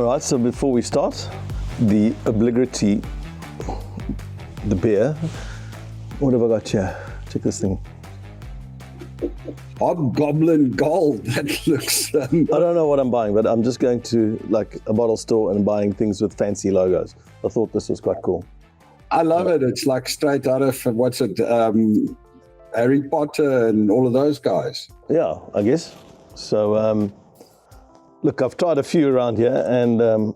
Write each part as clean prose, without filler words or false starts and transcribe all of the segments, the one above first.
right, so before we start, the obligatory, the beer. What have I got here? Check this thing. Hobgoblin Gold. That looks. I don't know what I'm buying, but I'm just going to like a bottle store and buying things with fancy logos. I thought this was quite cool. I love it. It's like straight out of what's it, Harry Potter and all of those guys. Yeah, I guess. So, look, I've tried a few around here, and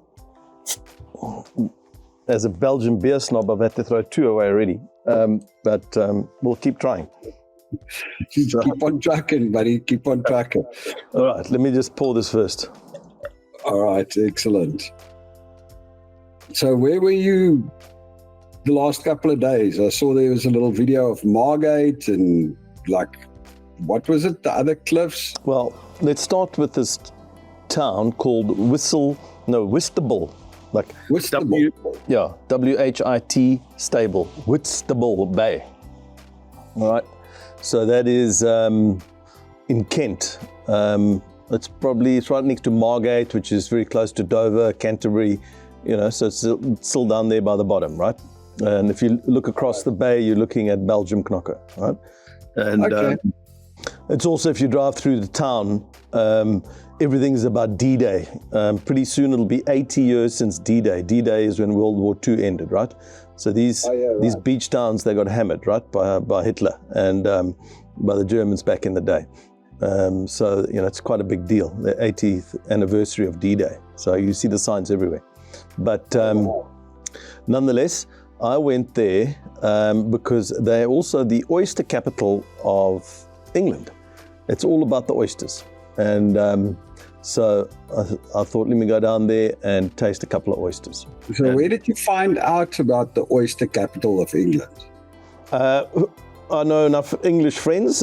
as a Belgian beer snob, I've had to throw 2 away already. But we'll keep trying. Keep on tracking, buddy. Keep on tracking. All right, let me just pour this first. All right, excellent. So where were you the last couple of days? I saw there was a little video of Margate and like, what was it? The other cliffs? Well, let's start with this town called Whitstable. Like Whitstable. W-H-I-T stable. Whitstable Bay. All right. So that is in Kent. It's right next to Margate, which is very close to Dover, Canterbury, so it's still down there by the bottom, right? And if you look across the bay, you're looking at Belgium Knocker, right? And Okay. it's also, if you drive through the town, everything's about D-Day. Pretty soon it'll be 80 years since D-Day. D-Day is when World War II ended, right? So these beach towns, they got hammered, right, by Hitler and by the Germans back in the day. So, it's quite a big deal, the 80th anniversary of D-Day. So you see the signs everywhere. But nonetheless, I went there because they're also the oyster capital of England. It's all about the oysters. And so I thought, let me go down there and taste a couple of oysters. So where did you find out about the oyster capital of England? I know enough English friends.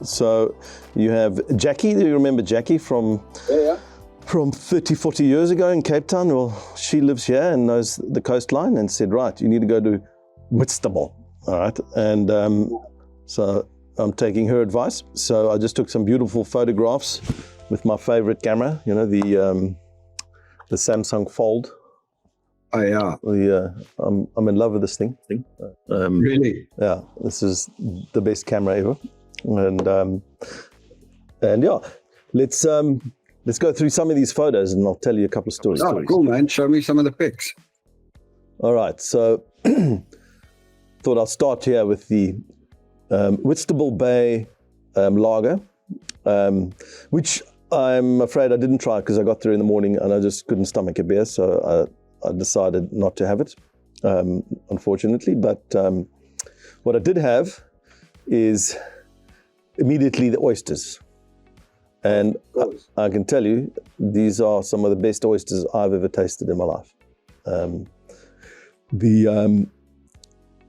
So you have Jackie. Do you remember Jackie from 30, 40 years ago in Cape Town? Well, she lives here and knows the coastline and said, right, you need to go to Whitstable. All right. And so I'm taking her advice. So I just took some beautiful photographs with my favorite camera, the Samsung Fold. Oh, yeah. I'm in love with this thing. Really? Yeah, this is the best camera ever. And yeah, let's go through some of these photos and I'll tell you a couple of stories. Oh, cool, man. Show me some of the pics. All right, so thought I'll start here with the Whitstable Bay lager, which I'm afraid I didn't try because I got there in the morning and I just couldn't stomach a beer, so I decided not to have it, unfortunately. But what I did have is immediately the oysters. And I can tell you, these are some of the best oysters I've ever tasted in my life.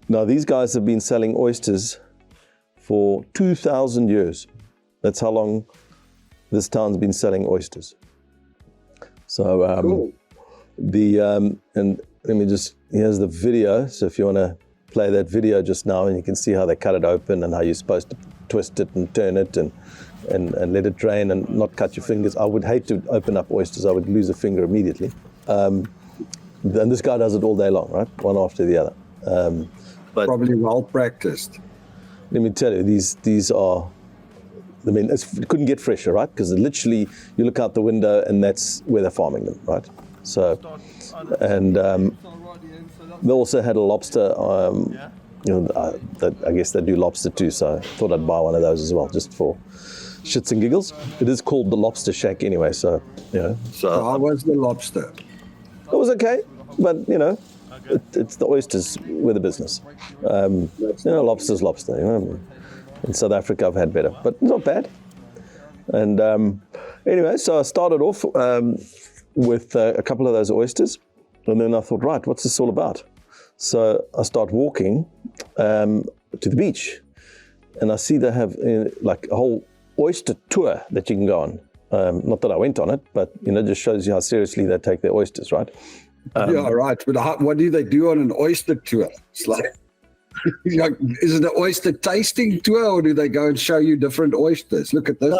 Now, these guys have been selling oysters for 2,000 years. That's how long this town's been selling oysters. So, and let me here's the video. So if you want to play that video just now, and you can see how they cut it open and how you're supposed to twist it and turn it and let it drain and not cut your fingers. I would hate to open up oysters. I would lose a finger immediately. And this guy does it all day long, right? One after the other. But probably well practiced. Let me tell you, these are, it couldn't get fresher, right? Because literally you look out the window and that's where they're farming them, right? So, and they also had a lobster, I guess they do lobster too, so I thought I'd buy one of those as well, just for shits and giggles. It is called the Lobster Shack anyway, so, So how was the lobster? It was okay, but, it's the oysters with the business. Lobster's lobster, In South Africa, I've had better, but not bad. And anyway, so I started off with a couple of those oysters, and then I thought, right, what's this all about? So I start walking to the beach, and I see they have like a whole oyster tour that you can go on. Not that I went on it, but just shows you how seriously they take their oysters, right? Yeah, right. But what do they do on an oyster tour? It's like, is it an oyster tasting tour, or do they go and show you different oysters? Look at this.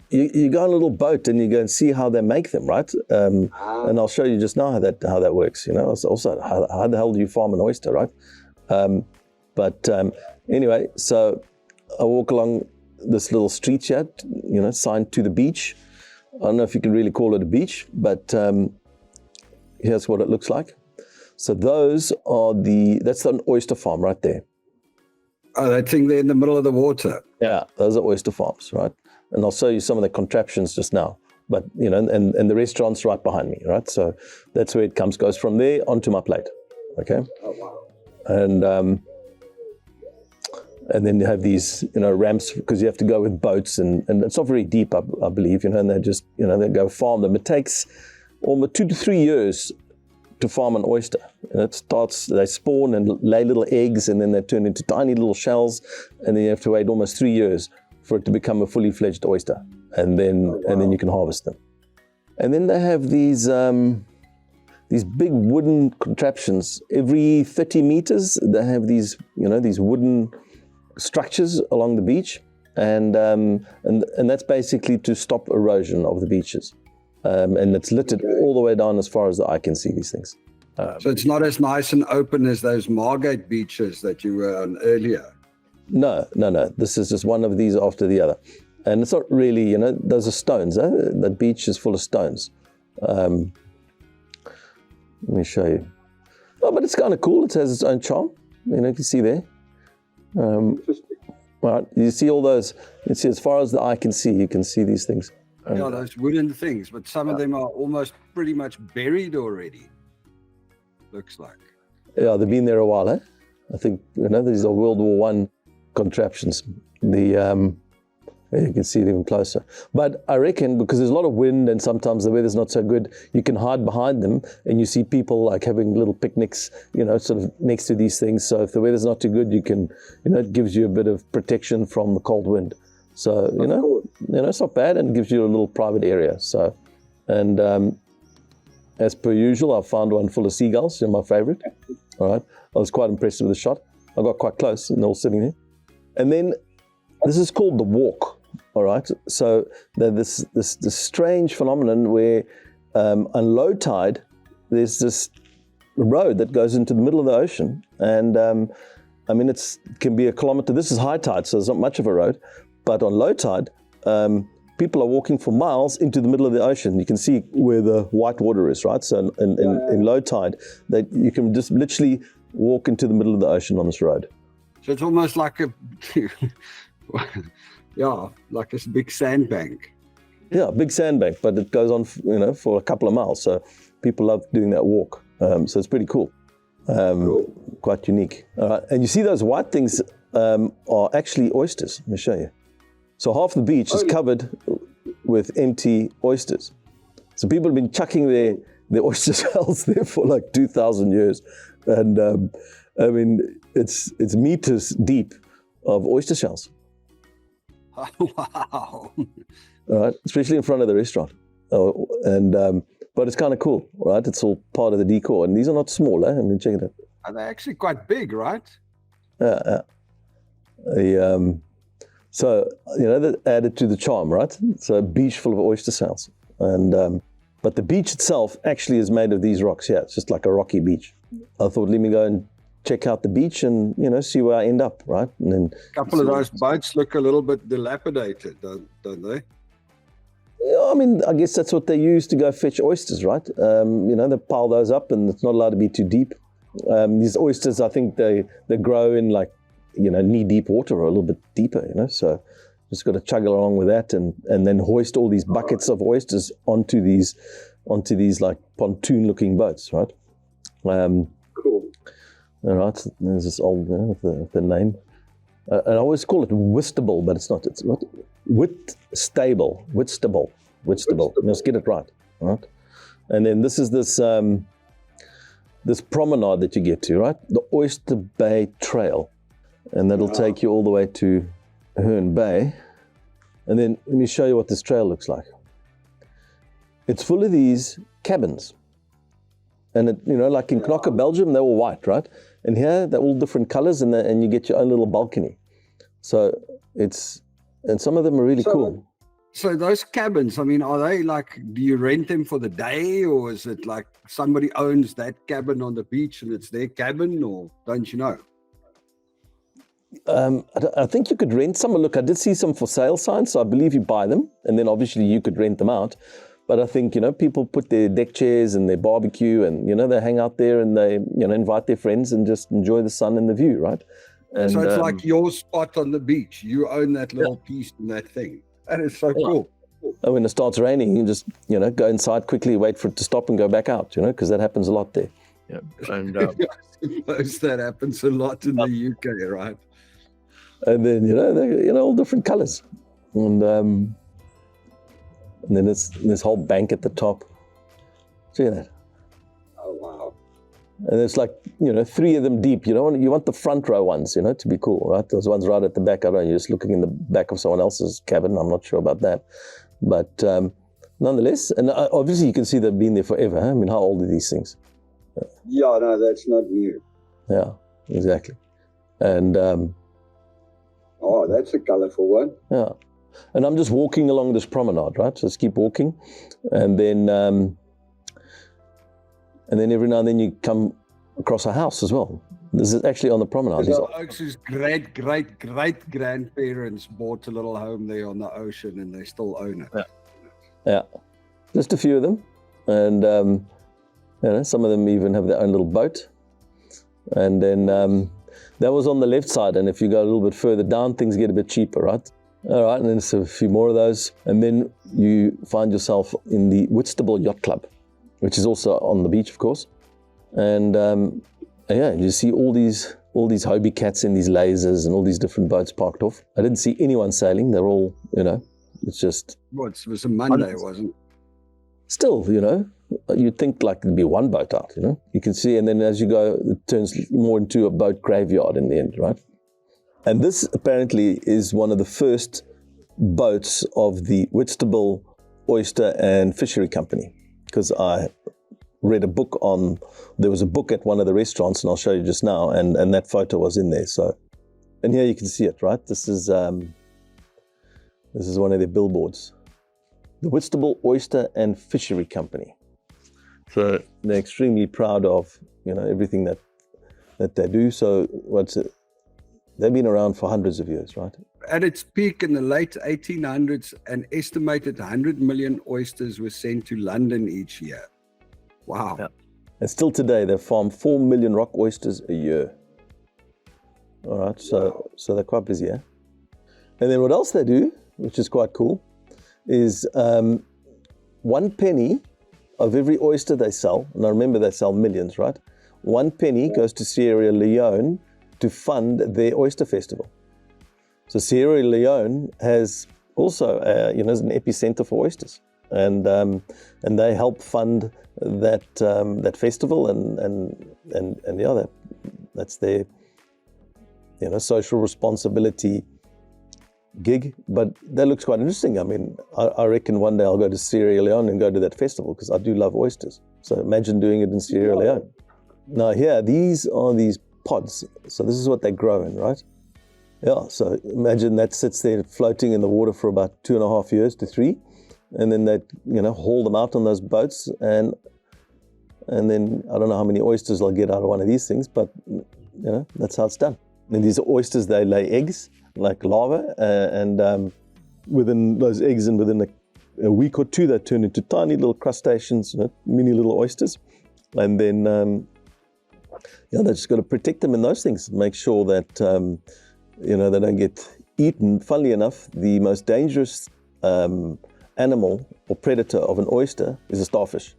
you go on a little boat and you go and see how they make them, right? And I'll show you just now how that works. You know, also how the hell do you farm an oyster, right? Anyway, so I walk along this little street here, you know, signed to the beach. I don't know if you can really call it a beach, but here's what it looks like. So those are that's an oyster farm right there. Oh, that thing there in the middle of the water. Yeah, those are oyster farms, right? And I'll show you some of the contraptions just now. But, you know, and the restaurant's right behind me, right? So that's where it goes from there onto my plate, okay? Oh, wow. And then you have these, you know, ramps, because you have to go with boats, and it's not very deep, I believe, you know, and they just, you know, they go farm them. It takes almost 2 to 3 years to farm an oyster. And it starts, they spawn and lay little eggs, and then they turn into tiny little shells, and then you have to wait almost 3 years for it to become a fully fledged oyster, and then you can harvest them. And then they have these big wooden contraptions. Every 30 meters, they have these, you know, these wooden structures along the beach, and that's basically to stop erosion of the beaches. And it's littered all the way down as far as the eye can see, these things. So it's not as nice and open as those Margate beaches that you were on earlier? No. This is just one of these after the other. And it's not really, you know, those are stones. The beach is full of stones. Let me show you. Oh, but it's kind of cool. It has its own charm. You know, you can see there. Interesting. Right, you see all those, you see as far as the eye can see, you can see these things. Yeah, those wooden things, but some of them are almost pretty much buried already, looks like. Yeah, they've been there a while, eh? I think, you know, these are World War I contraptions. You can see it even closer. But I reckon, because there's a lot of wind and sometimes the weather's not so good, you can hide behind them, and you see people like having little picnics, you know, sort of next to these things. So if the weather's not too good, you can, you know, it gives you a bit of protection from the cold wind. So, you know, it's not bad, and it gives you a little private area. So, and as per usual, I found one full of seagulls. They're my favorite. All right. I was quite impressed with the shot. I got quite close, and they're all sitting there. And then this is called the walk. All right, so this strange phenomenon where on low tide, there's this road that goes into the middle of the ocean, and I mean, it can be a kilometer. This is high tide, so there's not much of a road, but on low tide, people are walking for miles into the middle of the ocean. You can see where the white water is, right? So in low tide, that you can just literally walk into the middle of the ocean on this road. So it's almost like a yeah, like a big sandbank. Yeah, big sandbank, but it goes on, you know, for a couple of miles. So people love doing that walk. So it's pretty cool. Quite unique. And you see those white things are actually oysters. Let me show you. So half the beach is covered with empty oysters. So people have been chucking their oyster shells there for like 2,000 years. And I mean, it's meters deep of oyster shells. Oh, wow. All right, especially in front of the restaurant. But it's kind of cool, right? It's all part of the decor. And these are not small, eh? I mean, check it out. Are they actually quite big, right? Yeah. So, you know, that added to the charm, right? So a beach full of oyster shells. And but the beach itself actually is made of these rocks. Yeah, it's just like a rocky beach. I thought, let me go and check out the beach and, you know, see where I end up, right? And then a couple of those boats look a little bit dilapidated, don't they? Yeah, I mean, I guess that's what they use to go fetch oysters, right? You know, they pile those up, and it's not allowed to be too deep. These oysters, I think they grow in like, you know, knee-deep water or a little bit deeper, you know, so just got to chug along with that and then hoist all these buckets of oysters onto these like pontoon-looking boats, right? Cool. All right, there's this old, you know, with the name. And I always call it Whitstable, but it's not. It's what? Whitstable. You must get it right, right? And then this is this promenade that you get to, right? The Oyster Bay Trail. And that'll take you all the way to Herne Bay. And then let me show you what this trail looks like. It's full of these cabins. And, it, you know, like in Knokke, Belgium, they're all white, right? And here, they're all different colors, and you get your own little balcony. So and some of them are really cool. So those cabins, I mean, are they like, do you rent them for the day, or is it like somebody owns that cabin on the beach and it's their cabin, or don't you know? I think you could rent some. Look, I did see some for sale signs, so I believe you buy them, and then obviously you could rent them out. But I think, people put their deck chairs and their barbecue, and, they hang out there and they, invite their friends and just enjoy the sun and the view, right? And, so it's like your spot on the beach. You own that little piece in that thing. That is so cool. And when it starts raining, you just, go inside quickly, wait for it to stop and go back out, because that happens a lot there. Yeah. And I suppose that happens a lot in the UK, right? And then, they're, all different colors. And then it's this whole bank at the top. See that? Oh, wow. And it's like, 3 of them deep. You want the front row ones, to be cool, right? Those ones right at the back. I don't know, you're just looking in the back of someone else's cabin. I'm not sure about that. But nonetheless, and obviously you can see they've been there forever. Huh? I mean, how old are these things? Yeah, no, that's not new. Yeah, exactly. And oh, that's a colorful one. yeah. And I'm just walking along this promenade, right? So just keep walking. And then every now and then you come across a house as well. This is actually on the promenade. So Oak's great-great-great-grandparents bought a little home there on the ocean, and they still own it. Yeah. Just a few of them. And, some of them even have their own little boat. And then that was on the left side. And if you go a little bit further down, things get a bit cheaper, right? All right, and then there's a few more of those. And then you find yourself in the Whitstable Yacht Club, which is also on the beach, of course. And you see all these Hobie cats in these lasers and all these different boats parked off. I didn't see anyone sailing. They're all, it's just... Well, it was a Monday, wasn't it? Still, you'd think like there'd be one boat out, You can see, and then as you go, it turns more into a boat graveyard in the end, right? And this apparently is one of the first boats of the Whitstable Oyster and Fishery Company, because I read a book there was a book at one of the restaurants, and I'll show you just now, and that photo was in there. So, and here you can see it, right? This is one of their billboards. The Whitstable Oyster and Fishery Company. So they're extremely proud of, everything that they do. So they've been around for hundreds of years, right? At its peak in the late 1800s, an estimated 100 million oysters were sent to London each year. Wow. Yeah. And still today, they farm 4 million rock oysters a year. All right, so they're quite busy, yeah? And then what else they do, which is quite cool, is 1 penny of every oyster they sell, and I remember they sell millions, right? 1 penny goes to Sierra Leone to fund their oyster festival. So Sierra Leone has also, is an epicenter for oysters, and they help fund that festival, and that's their social responsibility gig. But that looks quite interesting. I mean, I reckon one day I'll go to Sierra Leone and go to that festival, because I do love oysters. So imagine doing it in Sierra Leone. Now here, these are these pods. So this is what they grow in, right? Yeah, so imagine that sits there floating in the water for about 2.5 years to 3. And then they, haul them out on those boats. And then I don't know how many oysters they'll get out of one of these things, but, that's how it's done. And these are oysters, they lay eggs like larvae. And within those eggs and within a week or two, they turn into tiny little crustaceans, mini little oysters. And then, they just got to protect them in those things, make sure that, they don't get eaten. Funnily enough, the most dangerous animal or predator of an oyster is a starfish.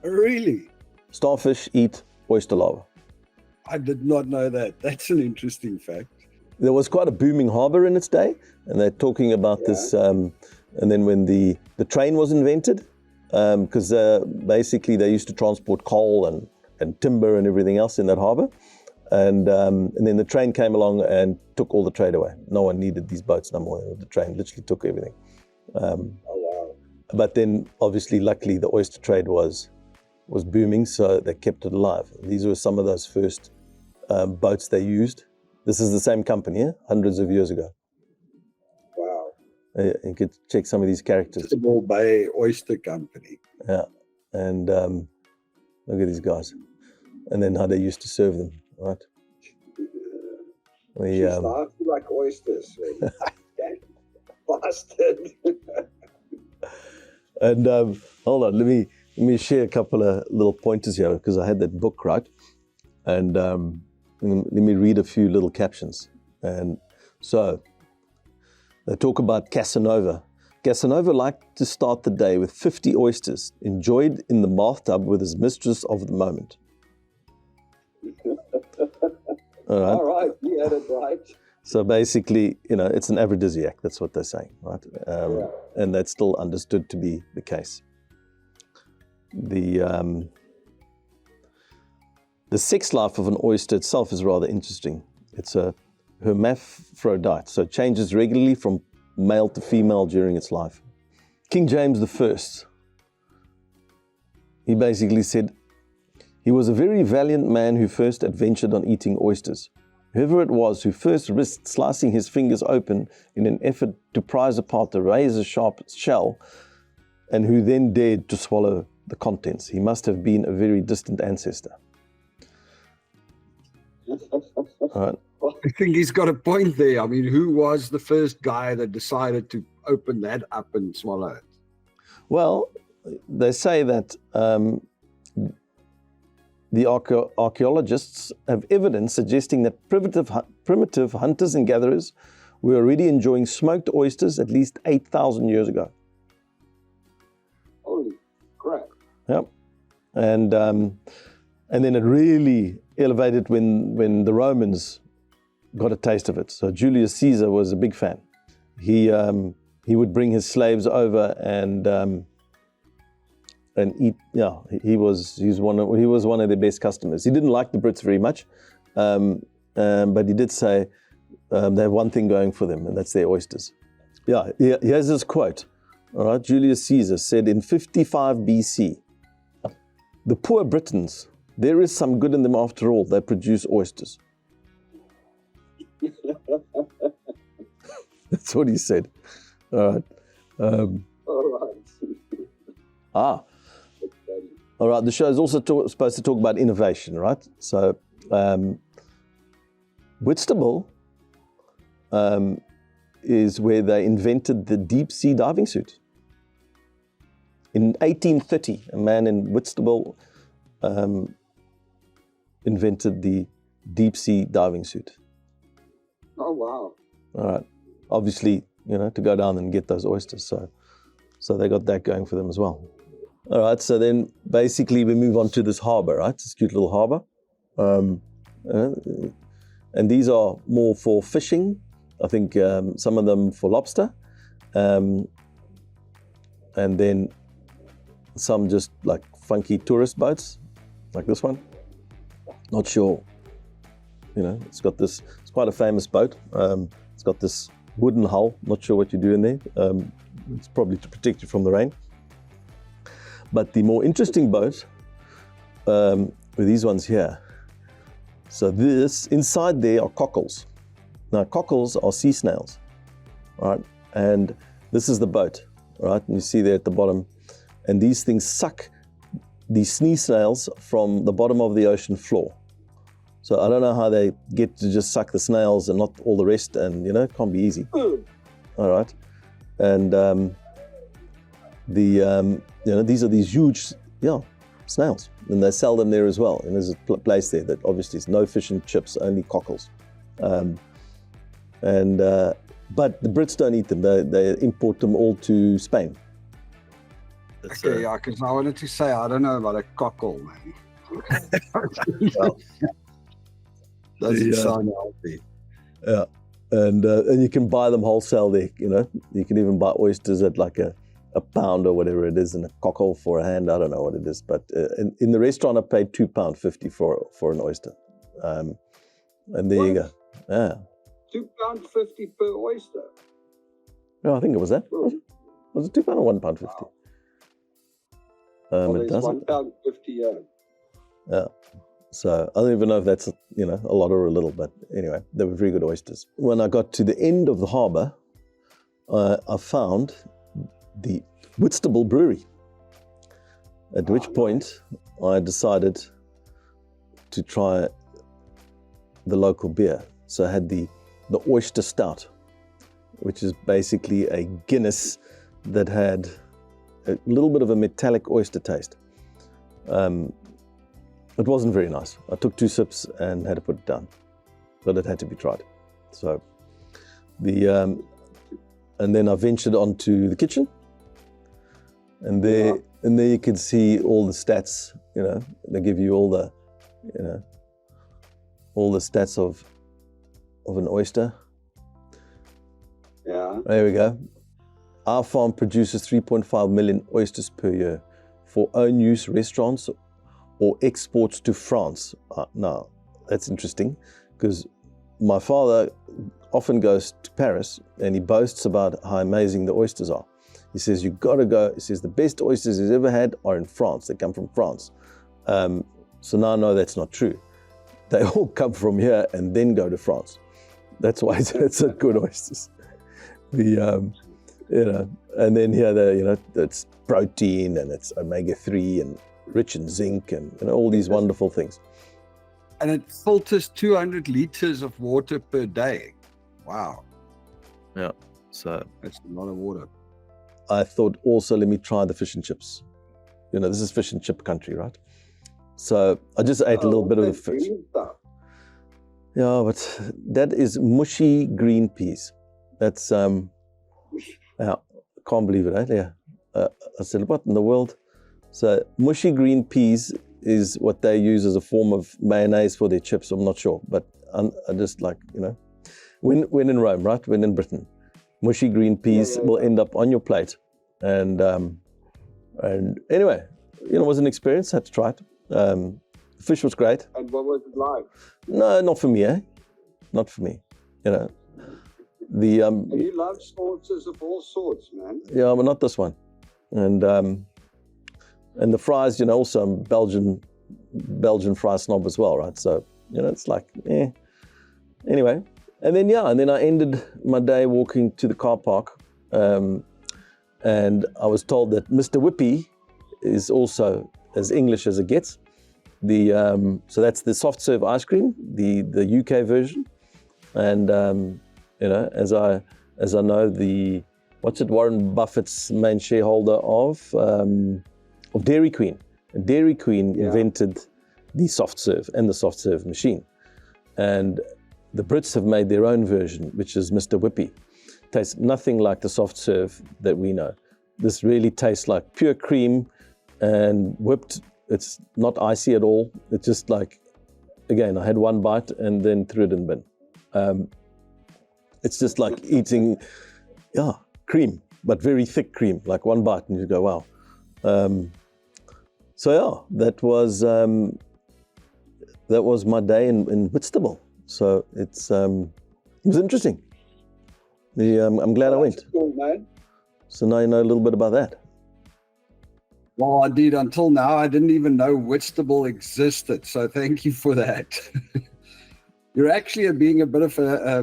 Really? Starfish eat oyster larvae. I did not know that. That's an interesting fact. There was quite a booming harbor in its day, and they're talking about this. And then when the train was invented, because basically they used to transport coal and timber and everything else in that harbor. And then the train came along and took all the trade away. No one needed these boats no more. The train literally took everything. Oh, wow. But then, obviously, luckily, the oyster trade was booming, so they kept it alive. These were some of those first boats they used. This is the same company, hundreds of years ago. Wow. You could check some of these characters. Whitstable Bay Oyster Company. Yeah, and look at these guys, and then how they used to serve them, right? She started like oysters. Bastard. And hold on, let me share a couple of little pointers here, because I had that book, right? And let me read a few little captions. And so they talk about Casanova. Casanova liked to start the day with 50 oysters, enjoyed in the bathtub with his mistress of the moment. All right, you had it right. So basically, it's an aphrodisiac. That's what they're saying, right? And that's still understood to be the case. The sex life of an oyster itself is rather interesting. It's a hermaphrodite, so it changes regularly from male to female during its life. King James I, he basically said, he was a very valiant man who first adventured on eating oysters. Whoever it was who first risked slicing his fingers open in an effort to prise apart the razor-sharp shell, and who then dared to swallow the contents, he must have been a very distant ancestor. All right. Well, I think he's got a point there. I mean, who was the first guy that decided to open that up and swallow it? Well, they say that the archaeologists have evidence suggesting that primitive hunters and gatherers were already enjoying smoked oysters at least 8,000 years ago. Holy crap. Yep. And then it really elevated when the Romans got a taste of it. So Julius Caesar was a big fan. He would bring his slaves over and eat. Yeah, he was one of their best customers. He didn't like the Brits very much, but he did say they have one thing going for them, and that's their oysters. Yeah, here's this quote. All right, Julius Caesar said in 55 BC, "The poor Britons, there is some good in them after all. They produce oysters." That's what he said. All right. All right. All right, the show is also supposed to talk about innovation, right? So, Whitstable is where they invented the deep sea diving suit. In 1830, a man in Whitstable invented the deep sea diving suit. Oh, wow. All right. Obviously, to go down and get those oysters. So they got that going for them as well. All right, so then basically we move on to this harbor, right? This cute little harbor. And these are more for fishing. I think some of them for lobster. And then some just like funky tourist boats, like this one. Not sure. It's quite a famous boat. It's got this wooden hull. Not sure what you do in there. It's probably to protect you from the rain. But the more interesting boat were these ones here. So this, inside there are cockles. Now cockles are sea snails, right? And this is the boat, right? And you see there at the bottom. And these things suck the sea snails from the bottom of the ocean floor. So I don't know how they get to just suck the snails and not all the rest, and it can't be easy. All right. And these are these huge, snails, and they sell them there as well. And there's a place there that obviously is no fish and chips, only cockles. But the Brits don't eat them. They import them all to Spain. Okay, yeah, because I wanted to say I don't know about a cockle, man. Well, doesn't sound healthy. Yeah, and you can buy them wholesale there. You can even buy oysters at like a pound or whatever it is, and a cockle for a hand. I don't know what it is, but in the restaurant I paid £2.50 for an oyster. And there you go. Yeah. £2.50 per oyster. No, I think it was that. Was it £2 or £1.50? Wow. Well, It doesn't. £1.50. Yeah. So I don't even know if that's a lot or a little, but anyway, they were very good oysters. When I got to the end of the harbour, I found the Whitstable brewery, at which point I decided to try the local beer. So I had the Oyster Stout, which is basically a Guinness that had a little bit of a metallic oyster taste. It wasn't very nice. I took 2 sips and had to put it down, but it had to be tried. So and then I ventured onto the kitchen, and there you can see all the stats. They give you all the stats of an oyster. Yeah. There we go. Our farm produces 3.5 million oysters per year for own use, restaurants, or exports to France. Now, that's interesting, because my father often goes to Paris and he boasts about how amazing the oysters are. He says, you've got to go. He says, the best oysters he's ever had are in France. They come from France. So now I know that's not true. They all come from here and then go to France. That's why it's a good oysters. And then here, it's protein and it's omega-3 and rich in zinc and all these wonderful things. And it filters 200 liters of water per day. Wow. Yeah. So that's a lot of water. I thought also, let me try the fish and chips. This is fish and chip country, right? So I just ate a little bit of the fish. Yeah, but that is mushy green peas. That's, yeah, can't believe it, eh? Yeah. I said, what in the world? So mushy green peas is what they use as a form of mayonnaise for their chips. I'm not sure, but I just like, when in Rome, right? When in Britain, mushy green peas will end up on your plate. And anyway, it was an experience. I had to try it. The fish was great. And what was it like? No, not for me, eh? Not for me. You love sauces of all sorts, man. Yeah, but not this one. And the fries, also I'm Belgian fry snob as well, right? So, it's like, Anyway, and then I ended my day walking to the car park, and I was told that Mr. Whippy is also as English as it gets. So that's the soft serve ice cream, the UK version, and as I know, Warren Buffett's main shareholder of Dairy Queen. And Dairy Queen invented the soft serve and the soft serve machine. And the Brits have made their own version, which is Mr. Whippy. Tastes nothing like the soft serve that we know. This really tastes like pure cream and whipped. It's not icy at all. It's just like, again, I had one bite and then threw it in the bin. It's just like eating, cream, but very thick cream, like one bite and you go, wow. That was my day in Whitstable. So it was interesting. I'm glad I went. Cool, man. So now you know a little bit about that. Well, indeed, until now, I didn't even know Whitstable existed. So thank you for that. You're actually being a bit of I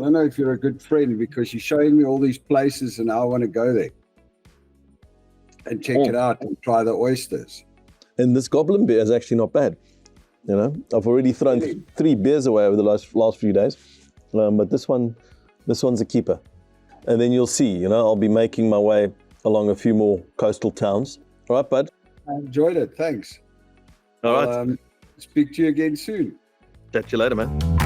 don't know if you're a good friend, because you're showing me all these places and now I want to go there and check it out and try the oysters. And this goblin beer is actually not bad. I've already thrown 3 beers away over the last few days, but this one's a keeper. And then you'll see, I'll be making my way along a few more coastal towns. All right, bud? I enjoyed it. Thanks. All right. Speak to you again soon. Catch you later, man.